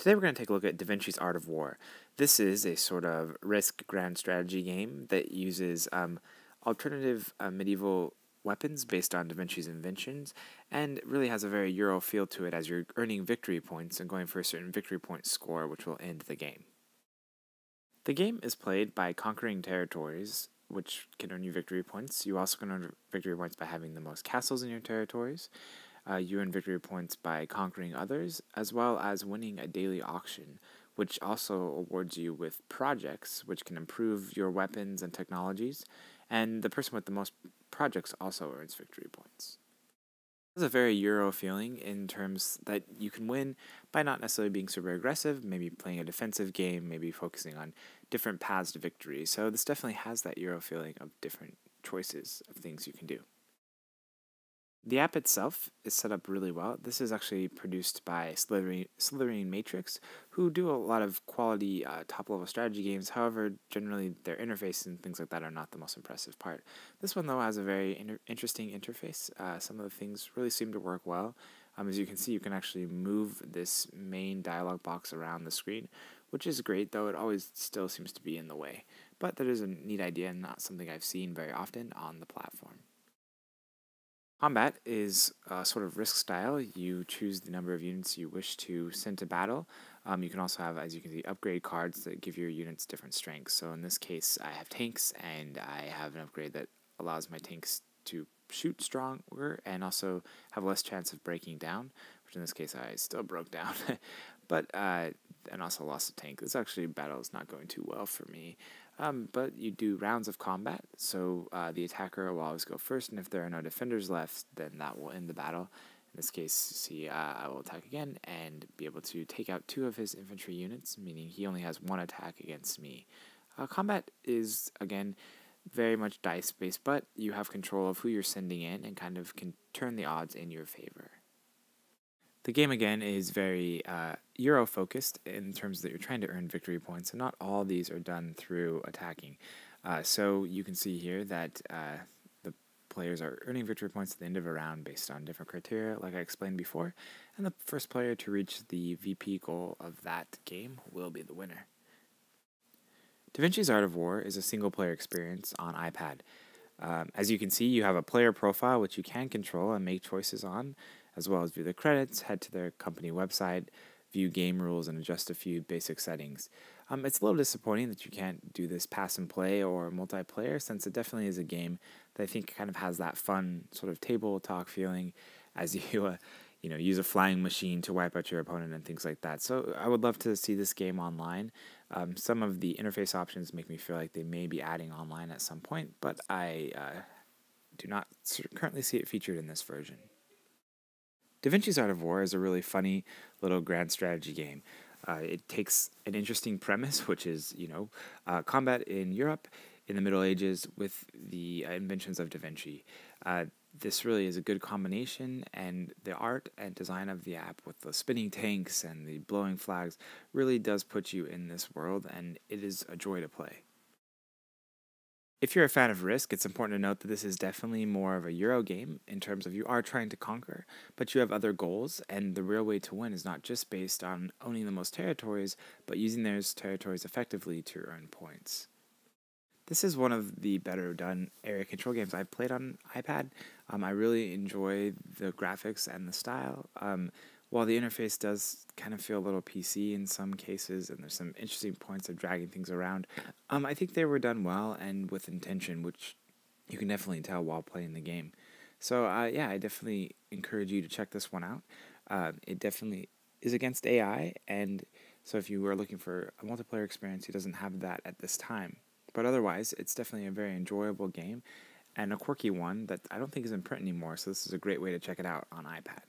Today we're going to take a look at Da Vinci's Art of War. This is a sort of risk grand strategy game that uses alternative medieval weapons based on Da Vinci's inventions, and it really has a very Euro feel to it as you're earning victory points and going for a certain victory point score which will end the game. The game is played by conquering territories, which can earn you victory points. You also can earn victory points by having the most castles in your territories. You earn victory points by conquering others, as well as winning a daily auction, which also awards you with projects, which can improve your weapons and technologies, and the person with the most projects also earns victory points. There's a very Euro feeling in terms that you can win by not necessarily being super aggressive, maybe playing a defensive game, maybe focusing on different paths to victory. So this definitely has that Euro feeling of different choices of things you can do. The app itself is set up really well. This is actually produced by Slithering Matrix, who do a lot of quality top-level strategy games. However, generally their interface and things like that are not the most impressive part. This one, though, has a very interesting interface. Some of the things really seem to work well. As you can see, you can actually move this main dialog box around the screen, which is great, though it always still seems to be in the way. But that is a neat idea and not something I've seen very often on the platform. Combat is a sort of risk style. You choose the number of units you wish to send to battle. You can also have, as you can see, upgrade cards that give your units different strengths. So in this case, I have tanks, and I have an upgrade that allows my tanks to shoot stronger and also have less chance of breaking down, which in this case I still broke down. But and also lost a tank. This actually battle is not going too well for me. But you do rounds of combat, so the attacker will always go first, and if there are no defenders left, then that will end the battle. In this case, see, I will attack again and be able to take out 2 of his infantry units, meaning he only has 1 attack against me. Combat is, again, very much dice-based, but you have control of who you're sending in and kind of can turn the odds in your favor. The game, again, is very Euro-focused in terms that you're trying to earn victory points, and not all these are done through attacking. So you can see here that the players are earning victory points at the end of a round based on different criteria, like I explained before, and the first player to reach the VP goal of that game will be the winner. Da Vinci's Art of War is a single-player experience on iPad. As you can see, you have a player profile which you can control and make choices on, as well as view the credits, head to their company website, view game rules, and adjust a few basic settings. It's a little disappointing that you can't do this pass and play or multiplayer, since it definitely is a game that I think kind of has that fun sort of table talk feeling as you use a flying machine to wipe out your opponent and things like that. So I would love to see this game online. Some of the interface options make me feel like they may be adding online at some point, but I do not currently see it featured in this version. Da Vinci's Art of War is a really funny little grand strategy game. It takes an interesting premise, which is, combat in Europe in the Middle Ages with the inventions of Da Vinci. This really is a good combination, and the art and design of the app with the spinning tanks and the blowing flags really does put you in this world, and it is a joy to play. If you're a fan of Risk, it's important to note that this is definitely more of a Euro game in terms of you are trying to conquer, but you have other goals, and the real way to win is not just based on owning the most territories, but using those territories effectively to earn points. This is one of the better done area control games I've played on iPad. I really enjoy the graphics and the style. While the interface does kind of feel a little PC in some cases, and there's some interesting points of dragging things around, I think they were done well and with intention, which you can definitely tell while playing the game. So yeah, I definitely encourage you to check this one out. It definitely is against AI, and so if you were looking for a multiplayer experience, it doesn't have that at this time. But otherwise, it's definitely a very enjoyable game, and a quirky one that I don't think is in print anymore, so this is a great way to check it out on iPad.